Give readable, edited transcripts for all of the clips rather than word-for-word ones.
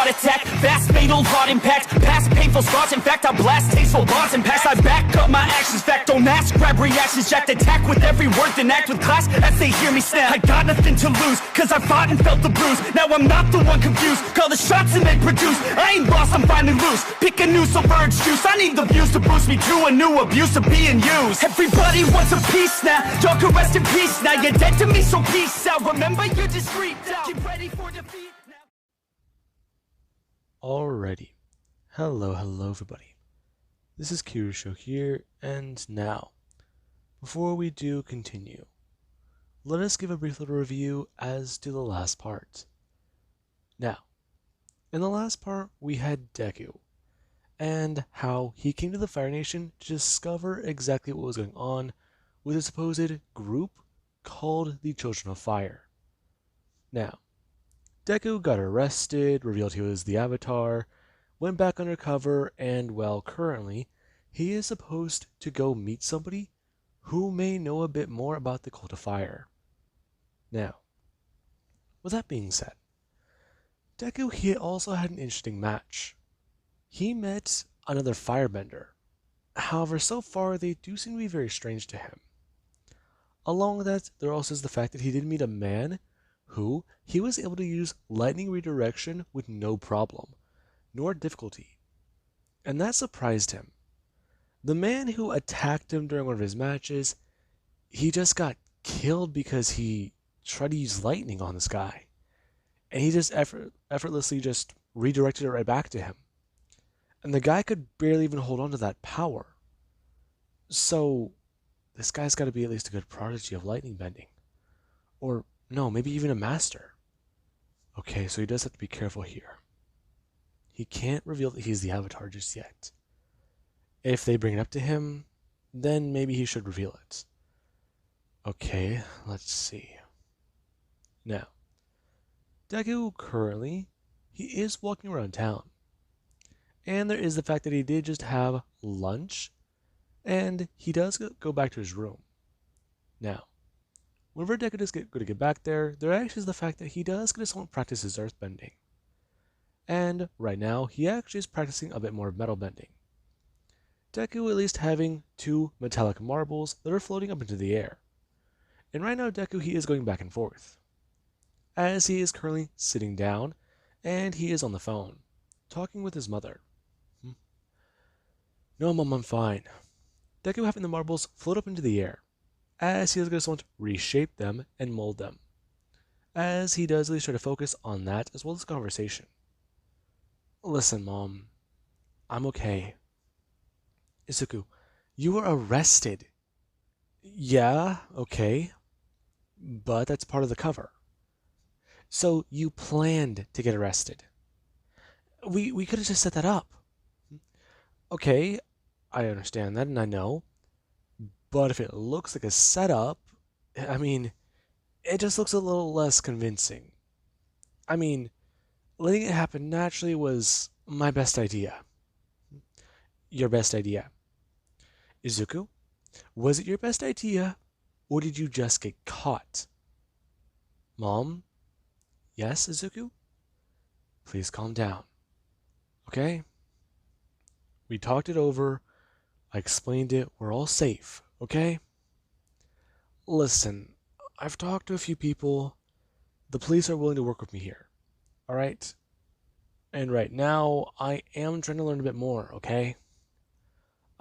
heart attack. Fast, fatal, hard impact. Past painful scars, in fact I blast tasteful bars and pass. I back up my actions, fact don't ask, grab reactions, jacked. Attack with every word, then act with class as they hear me snap. I got nothing to lose, cause I fought and felt the bruise. Now I'm not the one confused, call the shots and they produce. I ain't lost, I'm finally loose. Pick a new submerged juice. I need the views to boost me to a new abuse of being used. Everybody wants a piece now, y'all can rest in peace now. You're dead to me, so peace out. Remember you're discreet now. Get ready for defeat now. Alrighty. Hello everybody. This is Kirusho here, and now, before we do continue, let us give a brief little review as to the last part. Now, in the last part we had Deku, and how he came to the Fire Nation to discover exactly what was going on with a supposed group called the Children of Fire. Now, Deku got arrested, revealed he was the Avatar, went back undercover, and well, currently, he is supposed to go meet somebody who may know a bit more about the Cult of Fire. Now, with that being said, Deku he also had an interesting match. He met another firebender. However, so far they do seem to be very strange to him. Along with that, there also is the fact that he did meet a man who he was able to use lightning redirection with no problem, nor difficulty. And that surprised him. The man who attacked him during one of his matches, he just got killed because he tried to use lightning on this guy. And he just effortlessly just redirected it right back to him. And the guy could barely even hold on to that power. So, this guy's got to be at least a good prodigy of lightning bending. Or, no, maybe even a master. Okay, so he does have to be careful here. He can't reveal that he's the Avatar just yet. If they bring it up to him, then maybe he should reveal it. Okay, let's see. Now, Deku currently, he is walking around town. And there is the fact that he did just have lunch, and he does go back to his room. Now, whenever Deku does going to get back there actually is the fact that he does get to somewhat practice his earthbending. And right now, he actually is practicing a bit more metal bending. Deku at least having 2 metallic marbles that are floating up into the air. And right now, Deku, he is going back and forth, as he is currently sitting down, and he is on the phone, talking with his mother. No, Mom, I'm fine. Deku having the marbles float up into the air, as he is going to want to reshape them and mold them, as he does at least try to focus on that as well as conversation. Listen, Mom, I'm okay. Izuku, you were arrested. Yeah, okay, but that's part of the cover. So you planned to get arrested. We could have just set that up. Okay, I understand that and I know, but if it looks like a setup, I mean, it just looks a little less convincing. I mean, letting it happen naturally was my best idea. Your best idea. Izuku, was it your best idea, or did you just get caught? Mom? Yes, Izuku? Please calm down. Okay? We talked it over. I explained it. We're all safe. Okay? Listen, I've talked to a few people. The police are willing to work with me here. Alright? And right now, I am trying to learn a bit more, okay?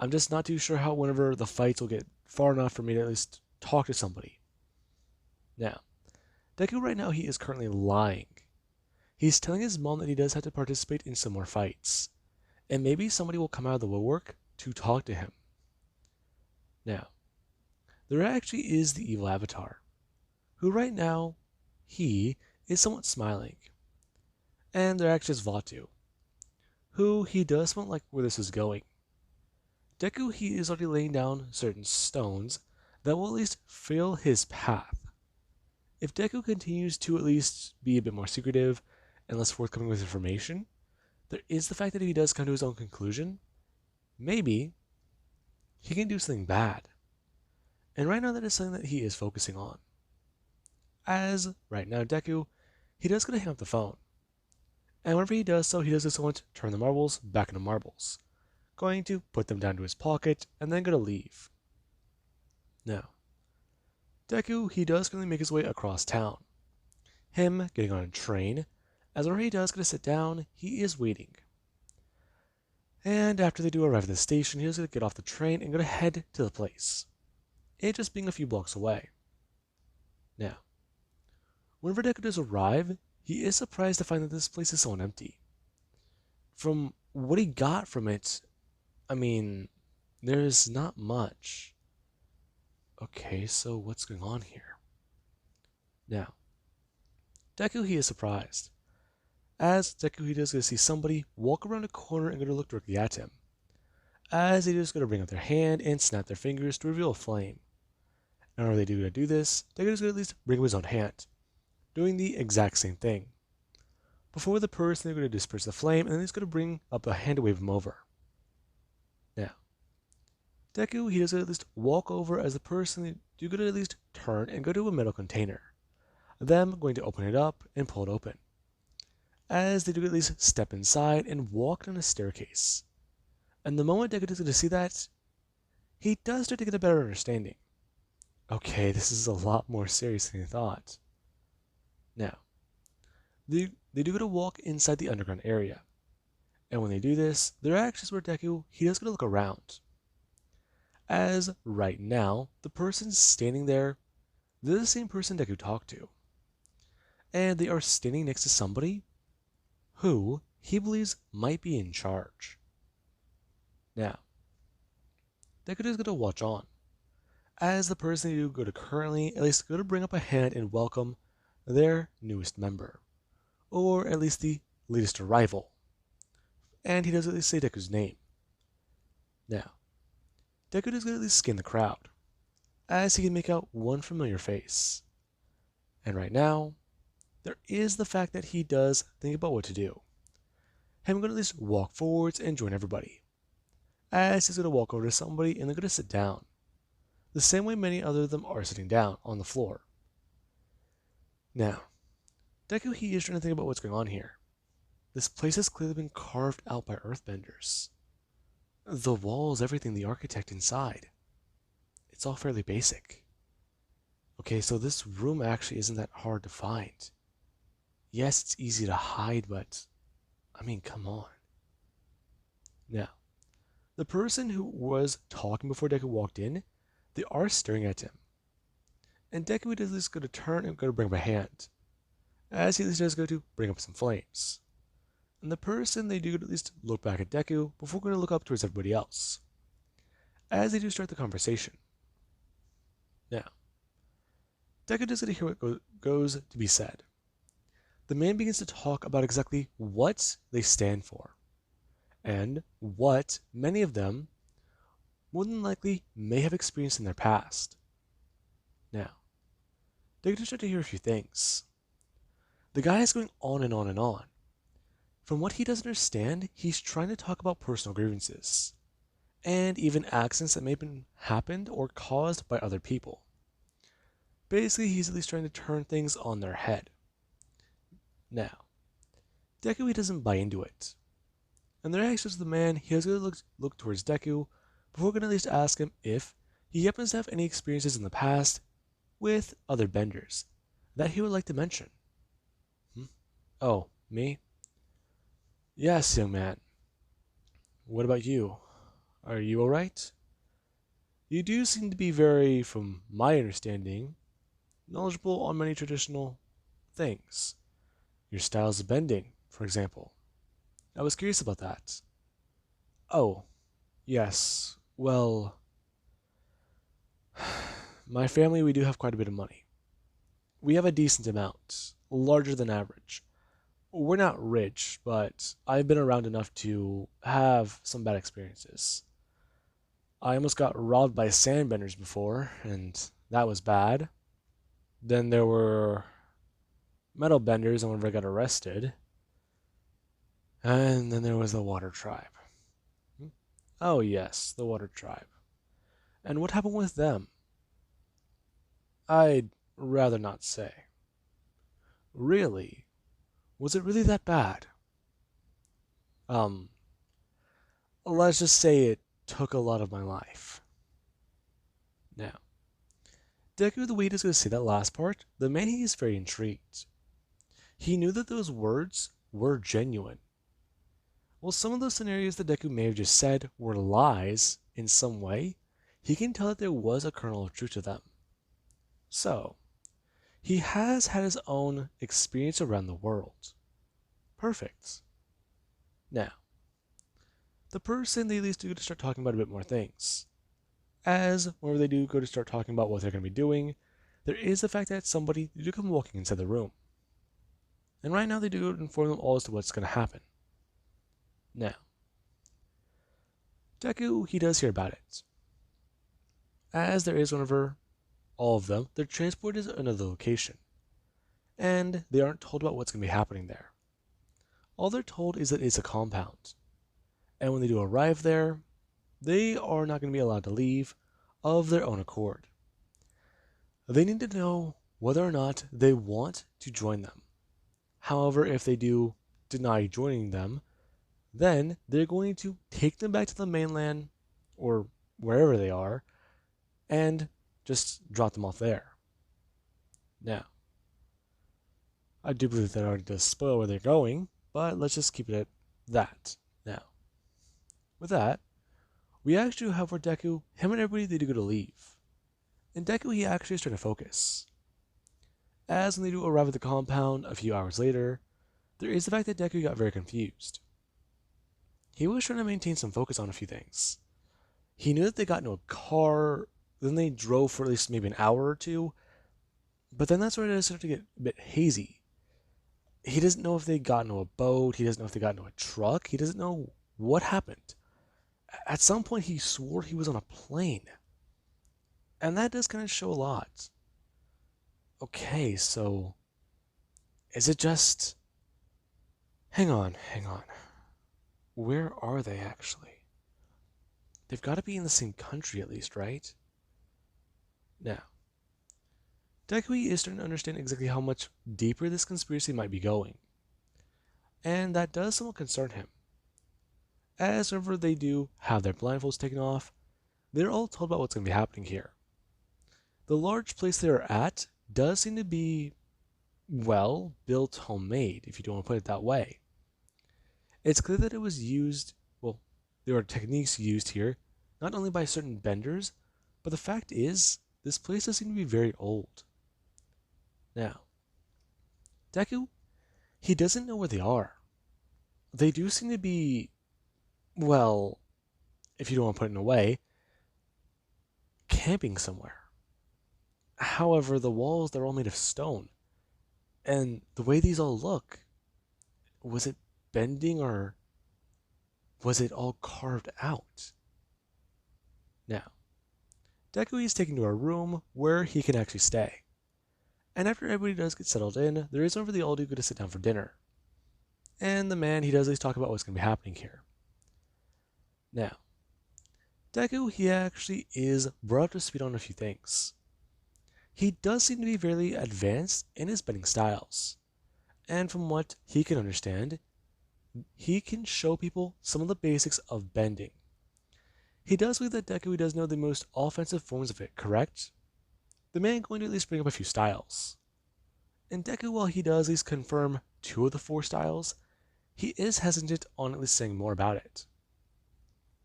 I'm just not too sure how whenever the fights will get far enough for me to at least talk to somebody. Now, Deku right now, he is currently lying. He's telling his mom that he does have to participate in some more fights. And maybe somebody will come out of the woodwork to talk to him. Now, there actually is the evil Avatar, who right now, he is somewhat smiling. And there actually is Vatu, who he does not like where this is going. Deku, he is already laying down certain stones that will at least fill his path. If Deku continues to at least be a bit more secretive and less forthcoming with information, there is the fact that if he does come to his own conclusion, maybe he can do something bad. And right now that is something that he is focusing on. As right now Deku, he does get to hang up the phone. And whenever he does so, he does this going to turn the marbles back into marbles, going to put them down to his pocket, and then going to leave. Now, Deku, he does currently make his way across town. Him getting on a train, as whenever he does going to sit down, he is waiting. And after they do arrive at the station, he is going to get off the train and going to head to the place, it just being a few blocks away. Now, whenever Deku does arrive, he is surprised to find that this place is so empty. From what he got from it, I mean, there's not much. Okay, so what's going on here? Now, Deku, he is surprised. As Deku, he does going to see somebody walk around a corner and going to look directly at him. As they just going to bring up their hand and snap their fingers to reveal a flame. And whenever they do going to do this, Deku is going to at least bring up his own hand, doing the exact same thing. Before the person, they're going to disperse the flame, and then he's going to bring up a hand to wave him over. Now, Deku, he does at least walk over as the person do going to at least turn and go to a metal container. Them going to open it up and pull it open. As they do at least step inside and walk down a staircase. And the moment Deku is going to see that, he does start to get a better understanding. Okay, this is a lot more serious than he thought. Now, they do go to walk inside the underground area. And when they do this, their actions where Deku, he does go to look around. As right now, the person standing there, they're the same person Deku talked to. And they are standing next to somebody who he believes might be in charge. Now, Deku is going to watch on, as the person you go to currently at least go to bring up a hand and welcome their newest member, or at least the latest arrival. And he does at least say Deku's name. Now, Deku is going to at least scan the crowd, as he can make out one familiar face. And right now, there is the fact that he does think about what to do. Him going to at least walk forwards and join everybody, as he's going to walk over to somebody and they're going to sit down, the same way many other of them are sitting down on the floor. Now, Deku, he is trying to think about what's going on here. This place has clearly been carved out by earthbenders. The walls, everything, the architect inside. It's all fairly basic. Okay, so this room actually isn't that hard to find. Yes, it's easy to hide, but I mean, come on. Now, the person who was talking before Deku walked in, they are staring at him. And Deku is just going to turn and go to bring up a hand, as he at least does go to bring up some flames. And the person, they do at least look back at Deku before going to look up towards everybody else, as they do start the conversation. Now, Deku does get to hear what goes to be said. The man begins to talk about exactly what they stand for, and what many of them, more than likely, may have experienced in their past. Now, Deku does start to hear a few things. The guy is going on and on and on. From what he doesn't understand, he's trying to talk about personal grievances, and even accidents that may have been happened or caused by other people. Basically, he's at least trying to turn things on their head. Now, Deku, he doesn't buy into it. And the reaction of the man, he is going to look towards Deku before going to at least ask him if he happens to have any experiences in the past with other benders that he would like to mention. Oh, me? Yes, young man. What about you? Are you alright? You do seem to be very, from my understanding, knowledgeable on many traditional things. Your styles of bending, for example. I was curious about that. Oh, yes. Well, my family, we do have quite a bit of money. We have a decent amount, larger than average. We're not rich, but I've been around enough to have some bad experiences. I almost got robbed by sandbenders before, and that was bad. Then there were metal benders, and whenever I got arrested. And then there was the Water Tribe. Oh yes, the Water Tribe. And what happened with them? I'd rather not say. Really? Was it really that bad? Um, let's just say it took a lot of my life. Now, Deku, the way he's going to say that last part, the man he is very intrigued. He knew that those words were genuine. While some of those scenarios that Deku may have just said were lies in some way, he can tell that there was a kernel of truth to them. So, he has had his own experience around the world. Perfect. Now, the person they at least do to start talking about a bit more things. As whenever they do go to start talking about what they're going to be doing, there is the fact that somebody do come walking inside the room. And right now they do inform them all as to what's going to happen. Now, Deku, he does hear about it. As there is whenever all of them, they're transported to another location. And they aren't told about what's going to be happening there. All they're told is that it's a compound. And when they do arrive there, they are not going to be allowed to leave of their own accord. They need to know whether or not they want to join them. However, if they do deny joining them, then they're going to take them back to the mainland or wherever they are and just drop them off there. Now, I do believe that already does spoil where they're going, but let's just keep it at that. Now, with that, we actually have where Deku, him and everybody, they do go to leave. And Deku, he actually is trying to focus. As when they do arrive at the compound a few hours later, there is the fact that Deku got very confused. He was trying to maintain some focus on a few things. He knew that they got into a car, then they drove for at least maybe an hour or two, but then that's where it started to get a bit hazy. He doesn't know if they got into a boat, he doesn't know if they got into a truck, he doesn't know what happened. At some point he swore he was on a plane. And that does kind of show a lot. Okay, so is it just... Hang on. Where are they actually? They've got to be in the same country at least, right? Now, Deku is starting to understand exactly how much deeper this conspiracy might be going. And that does somewhat concern him. As whenever they do have their blindfolds taken off, they're all told about what's going to be happening here. The large place they are at does seem to be, well, built homemade, if you don't want to put it that way. It's clear that it was used, well, there are techniques used here, not only by certain benders, but the fact is, this place does seem to be very old. Now, Deku, he doesn't know where they are. They do seem to be, well, if you don't want to put it in a way, camping somewhere. However, the walls, they're all made of stone. And the way these all look, was it bending or was it all carved out? Now, Deku is taken to a room where he can actually stay. And after everybody does get settled in, there is over the all do go to sit down for dinner. And the man, he does at least talk about what's going to be happening here. Now, Deku, he actually is brought up to speed on a few things. He does seem to be fairly advanced in his bending styles. And from what he can understand, he can show people some of the basics of bending. He does believe that Deku does know the most offensive forms of it, correct? The man going to at least bring up a few styles. And Deku, while he does at least confirm 2 of the 4 styles, he is hesitant on at least saying more about it.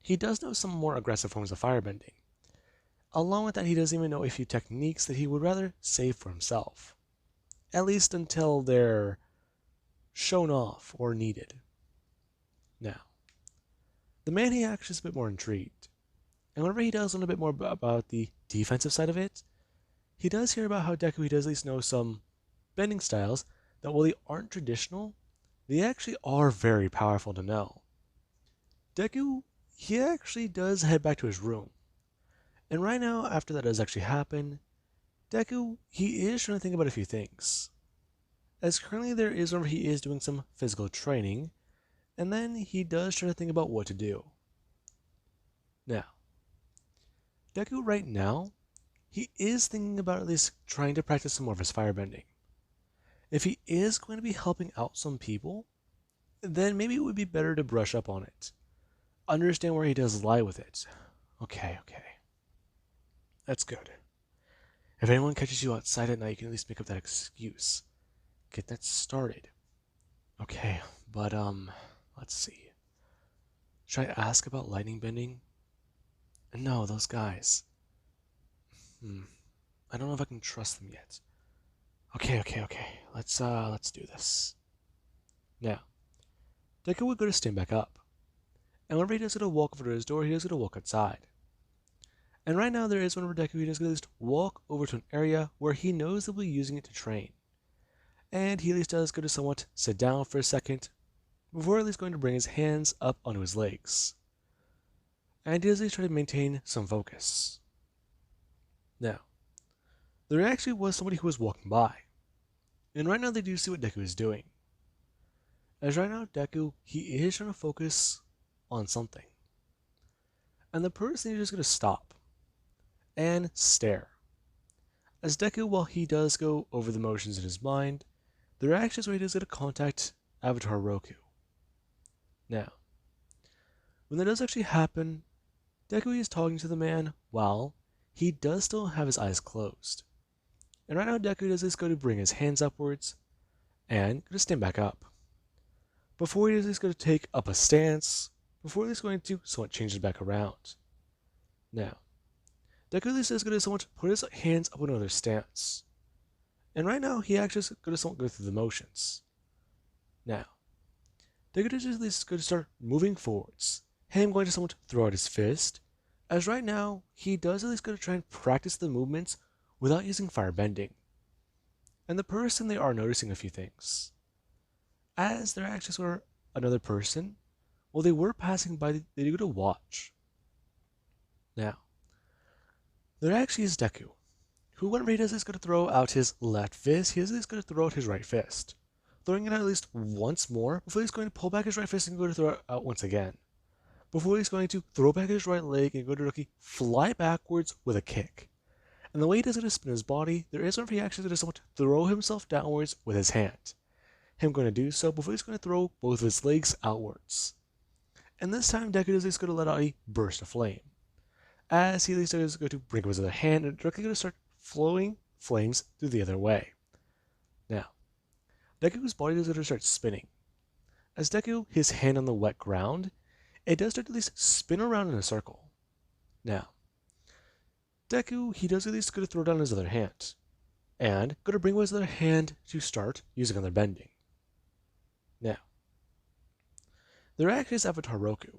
He does know some more aggressive forms of firebending. Along with that, he doesn't even know a few techniques that he would rather save for himself. At least until they're shown off or needed. Now, the man, he actually is a bit more intrigued. And whenever he does learn a bit more about the defensive side of it, he does hear about how Deku, he does at least know some bending styles that while they aren't traditional, they actually are very powerful to know. Deku, he actually does head back to his room. And right now, after that does actually happen, Deku, he is trying to think about a few things. As currently there is where he is doing some physical training, and then he does try to think about what to do. Now, Deku right now, he is thinking about at least trying to practice some more of his firebending. If he is going to be helping out some people, then maybe it would be better to brush up on it. Understand where he does lie with it. Okay. That's good. If anyone catches you outside at night, you can at least make up that excuse. Get that started. Okay, but let's see. Should I ask about lightning bending? No, those guys. I don't know if I can trust them yet. Okay. Let's do this. Now, Deku would go to stand back up. And whenever he does go to walk over to his door, he does go to walk outside. And right now there is whenever Deku he does go to at least walk over to an area where he knows they'll be using it to train. And he at least does go to somewhat sit down for a second, before at least going to bring his hands up onto his legs. And he does at least try to maintain some focus. Now, there actually was somebody who was walking by. And right now they do see what Deku is doing. As right now Deku, he is trying to focus on something. And the person is just going to stop and stare. As Deku, while he does go over the motions in his mind, there are actions where he does get to contact Avatar Roku. Now, when that does actually happen, Deku is talking to the man while he does still have his eyes closed. And right now Deku does this go to bring his hands upwards and go to stand back up. Before he does this go to take up a stance, before he's going to somewhat change it back around. Now, Deku is going to somewhat put his hands up in another stance. And right now, he actually is going to somewhat go through the motions. Now, Deku is at least going to start moving forwards. Him going to somewhat throw out his fist, as right now, he does at least going to try and practice the movements without using fire bending. And the person, they are noticing a few things. As their actions were another person, while they were passing by, they do go to watch. Now, there actually is Deku, who whenever he does is going to throw out his left fist, he is going to throw out his right fist, throwing it out at least once more before he's going to pull back his right fist and go to throw it out once again. Before he's going to throw back his right leg and go to fly backwards with a kick. And the way he does it is spin his body, there is whenever he actually does somewhat throw himself downwards with his hand. Him going to do so before he's going to throw both of his legs outwards. And this time Deku is going to let out a burst of flame. As he is going to bring up his other hand and directly going to start flowing flames through the other way. Now, Deku's body is going to start spinning. As Deku, his hand on the wet ground, it does start to at least spin around in a circle. Now, Deku, he does at least going to throw down his other hand, and going to bring his other hand to start using other bending. Now, there actually is Avatar Roku,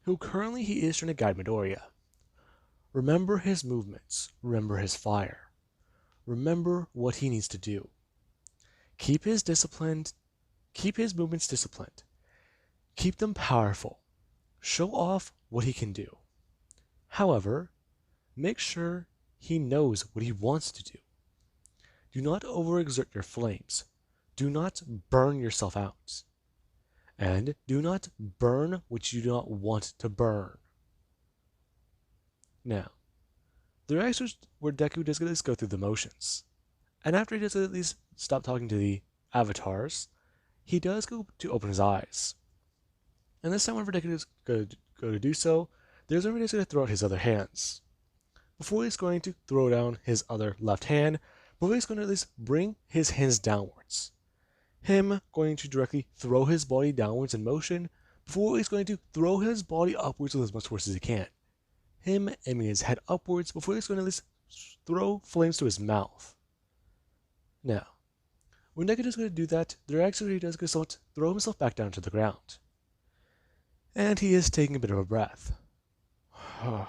who currently he is trying to guide Midoriya. Remember his movements, remember his fire, remember what he needs to do. Keep his movements disciplined, keep them powerful, show off what he can do. However, make sure he knows what he wants to do. Do not overexert your flames. Do not burn yourself out. And do not burn what you do not want to burn. Now, there are actually where Deku does at least go through the motions. And after he does at least stop talking to the avatars, he does go to open his eyes. And this time whenever Deku is going to go to do so, there's whenever he's going to throw out his other hands. Before he's going to throw down his other left hand, before he's going to at least bring his hands downwards. Him going to directly throw his body downwards in motion, before he's going to throw his body upwards with as much force as he can. Him aiming his head upwards before he's going to at least throw flames to his mouth. Now, when Deku is going to do that, there actually does go to throw himself back down to the ground. And he is taking a bit of a breath. Okay.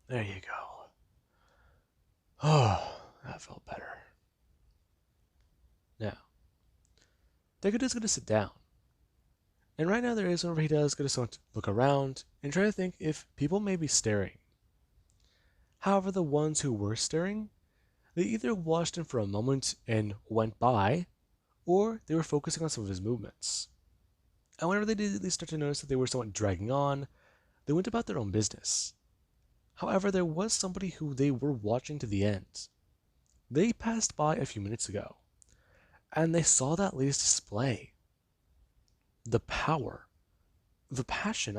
There you go. Oh, that felt better. Now, Deku is going to sit down. And right now there is whenever he does going to look around and try to think if people may be staring. However, the ones who were staring, they either watched him for a moment and went by, or they were focusing on some of his movements. And whenever they did at least start to notice that they were somewhat dragging on, they went about their own business. However, there was somebody who they were watching to the end. They passed by a few minutes ago. and they saw that latest display. The power, the passion,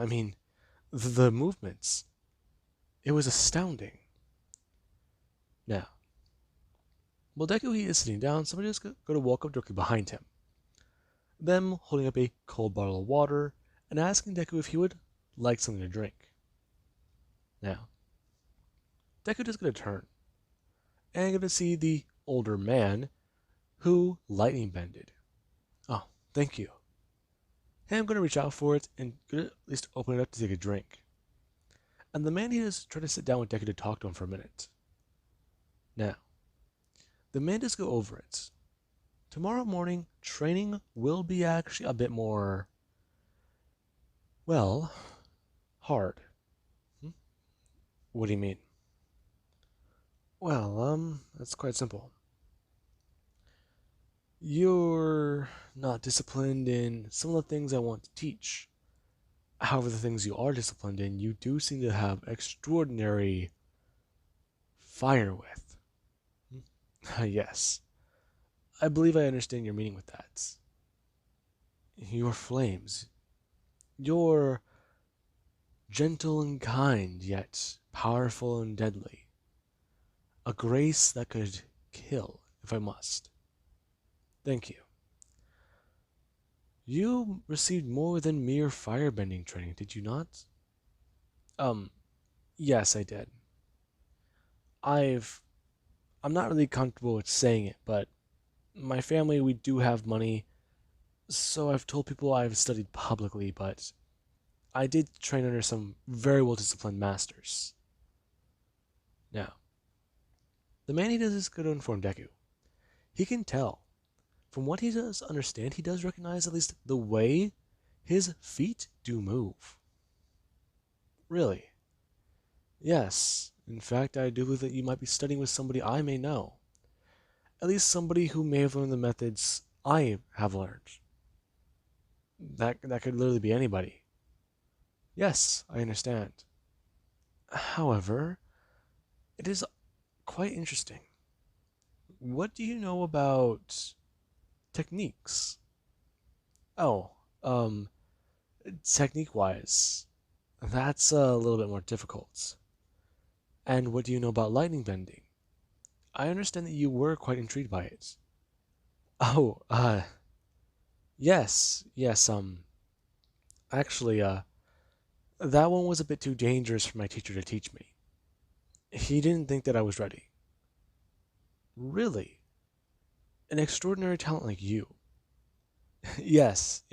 the movements. It was astounding. Now, while Deku is sitting down, somebody is going to walk up directly behind him. Them holding up a cold bottle of water and asking Deku if he would like something to drink. Now, Deku is going to turn and going to see the older man who lightning bended. Oh, thank you. And I'm going to reach out for it and going to at least open it up to take a drink. And the man is trying to sit down with Deku to talk to him for a minute. Now, the man does go over it. Tomorrow morning, training will be actually a bit more, well, hard. What do you mean? Well, that's quite simple. You're not disciplined in some of the things I want to teach. However, the things you are disciplined in, you do seem to have extraordinary fire with. Yes. I believe I understand your meaning with that. Your flames. You're gentle and kind, yet powerful and deadly. A grace that could kill, if I must. Thank you. You received more than mere firebending training, did you not? Yes, I did. I'm not really comfortable with saying it, but my family, we do have money, so I've told people I've studied publicly, but I did train under some very well-disciplined masters. Now, the man he does is good to inform Deku. He can tell. From what he does understand, he does recognize at least the way his feet do move. Really? Yes. In fact, I do believe that you might be studying with somebody I may know. At least somebody who may have learned the methods I have learned. That could literally be anybody. Yes, I understand. However, it is quite interesting. What do you know about techniques? Oh, technique-wise, that's a little bit more difficult. And what do you know about lightning bending? I understand that you were quite intrigued by it. Oh, yes, actually, that one was a bit too dangerous for my teacher to teach me. He didn't think that I was ready. Really? An extraordinary talent like you. Yes,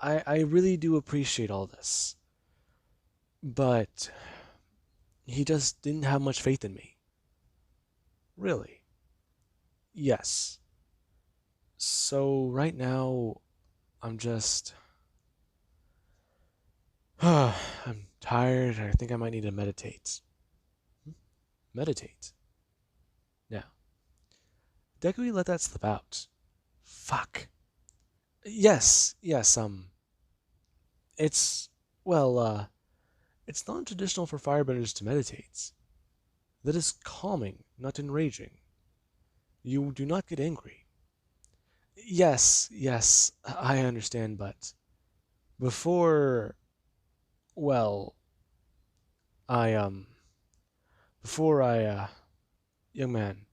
I really do appreciate all this. But he just didn't have much faith in me. Really? Yes. So right now, I'm just... I'm tired. I think I might need to meditate. Meditate? Now, Deku let that slip out. Fuck. Yes, it's... Well, it's non-traditional for firebenders to meditate. That is calming, not enraging. You do not get angry. Yes, I understand, but before, well, I, before I, young man,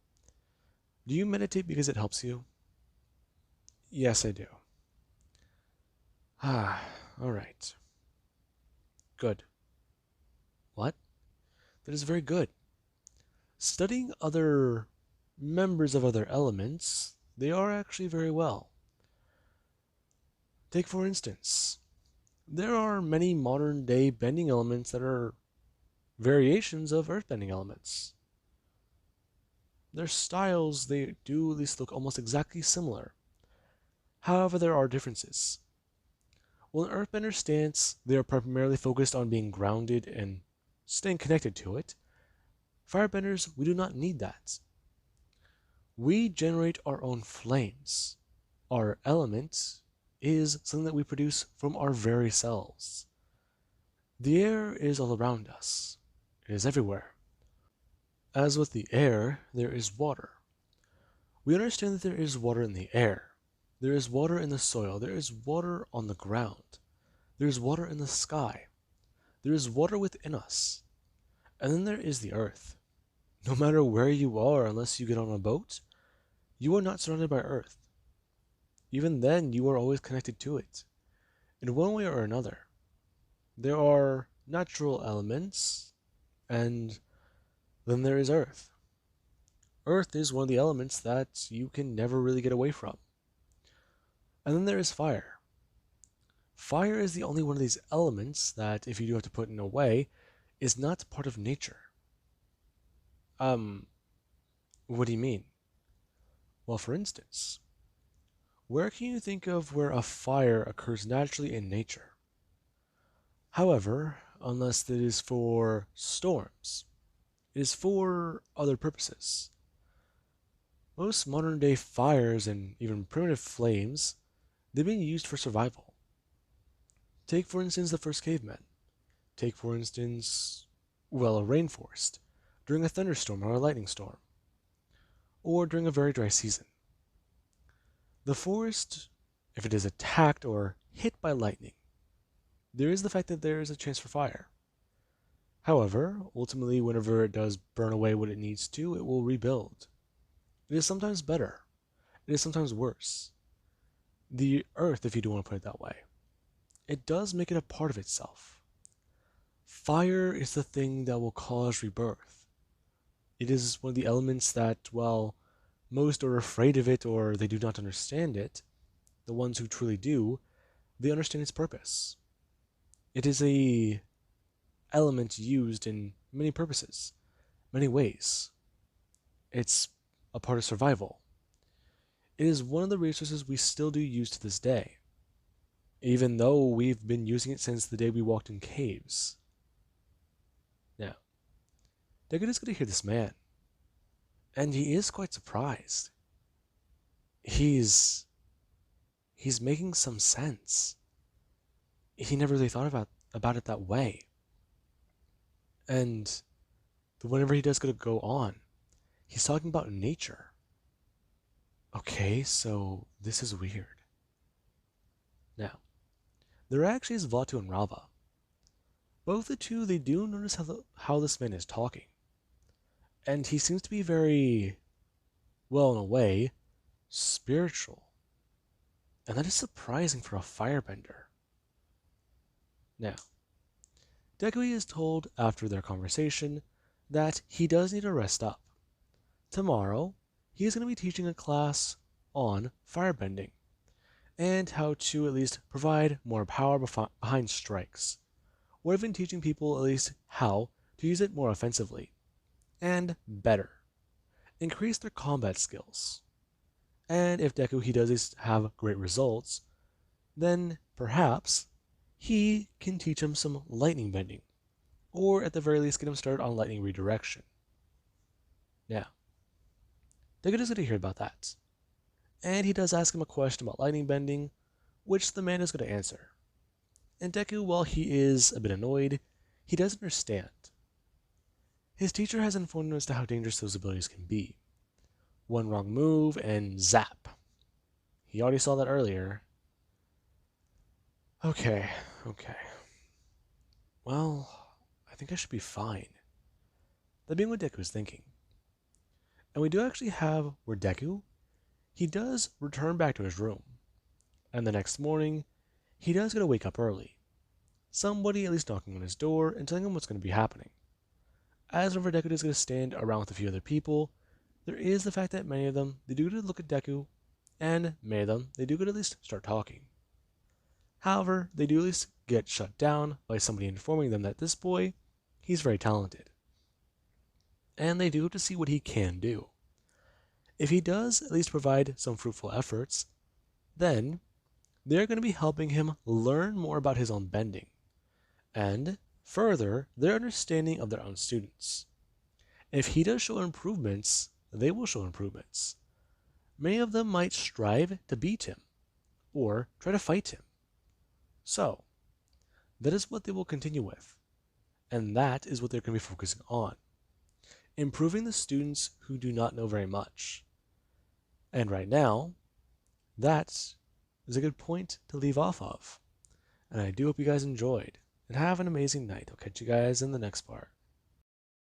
do you meditate because it helps you? Yes, I do. Ah, alright. Good. What? That is very good. Studying other members of other elements, they are actually very well. Take for instance, there are many modern day bending elements that are variations of earthbending elements. Their styles, they do at least look almost exactly similar. However, there are differences. While an earthbender's stance, they are primarily focused on being grounded and staying connected to it. Firebenders, we do not need that. We generate our own flames. Our element is something that we produce from our very selves. The air is all around us. It is everywhere. As with the air, there is water. We understand that there is water in the air, there is water in the soil, there is water on the ground, there is water in the sky, there is water within us, and then there is the earth. No matter where you are, unless you get on a boat, you are not surrounded by earth. Even then, you are always connected to it, in one way or another. There are natural elements, and then there is earth. Earth is one of the elements that you can never really get away from. And then there is fire. Fire is the only one of these elements that, if you do have to put in a way, is not part of nature. What do you mean? Well, for instance, where can you think of where a fire occurs naturally in nature? However, unless it is for storms, it is for other purposes. Most modern day fires and even primitive flames, they've been used for survival. Take for instance the first cavemen. Take for instance, well, a rainforest, during a thunderstorm or a lightning storm, or during a very dry season. The forest, if it is attacked or hit by lightning, there is the fact that there is a chance for fire. However, ultimately, whenever it does burn away what it needs to, it will rebuild. It is sometimes better. It is sometimes worse. The earth, if you do want to put it that way, it does make it a part of itself. Fire is the thing that will cause rebirth. It is one of the elements that, well, most are afraid of it or they do not understand it. The ones who truly do, they understand its purpose. It is a element used in many purposes, many ways. It's a part of survival. It is one of the resources we still do use to this day, even though we've been using it since the day we walked in caves. Now, Deku is going to hear this man, and he is quite surprised. He's making some sense. He never really thought about it that way. And whenever he does go on, he's talking about nature. Okay, so this is weird. Now, there actually is Vaatu and Rava. Both the two, they do notice how this man is talking. And he seems to be very, well, in a way, spiritual. And that is surprising for a firebender. Now, Deku is told after their conversation that he does need to rest up. Tomorrow, he is going to be teaching a class on firebending and how to at least provide more power behind strikes, or even teaching people at least how to use it more offensively and better, increase their combat skills. And if Deku he does have great results, then perhaps he can teach him some lightning bending, or at the very least get him started on lightning redirection. Now, Deku is going to hear about that, and he does ask him a question about lightning bending, which the man is going to answer. And Deku, while he is a bit annoyed, he does understand. His teacher has informed him as to how dangerous those abilities can be. One wrong move and zap. He already saw that earlier. Okay. Well, I think I should be fine. That being what Deku is thinking. And we do actually have where Deku, he does return back to his room. And the next morning, he does get to wake up early. Somebody at least knocking on his door and telling him what's going to be happening. As whenever Deku is going to stand around with a few other people, there is the fact that many of them, they do get to look at Deku, and many of them, they do get to at least start talking. However, they do at least get shut down by somebody informing them that this boy, he's very talented. And they do have to see what he can do. If he does at least provide some fruitful efforts, then they're going to be helping him learn more about his own bending, and further their understanding of their own students. If he does show improvements, they will show improvements. Many of them might strive to beat him, or try to fight him. So, that is what they will continue with, and that is what they're going to be focusing on. Improving the students who do not know very much. And right now, that is a good point to leave off of. And I do hope you guys enjoyed. And have an amazing night. I'll catch you guys in the next part.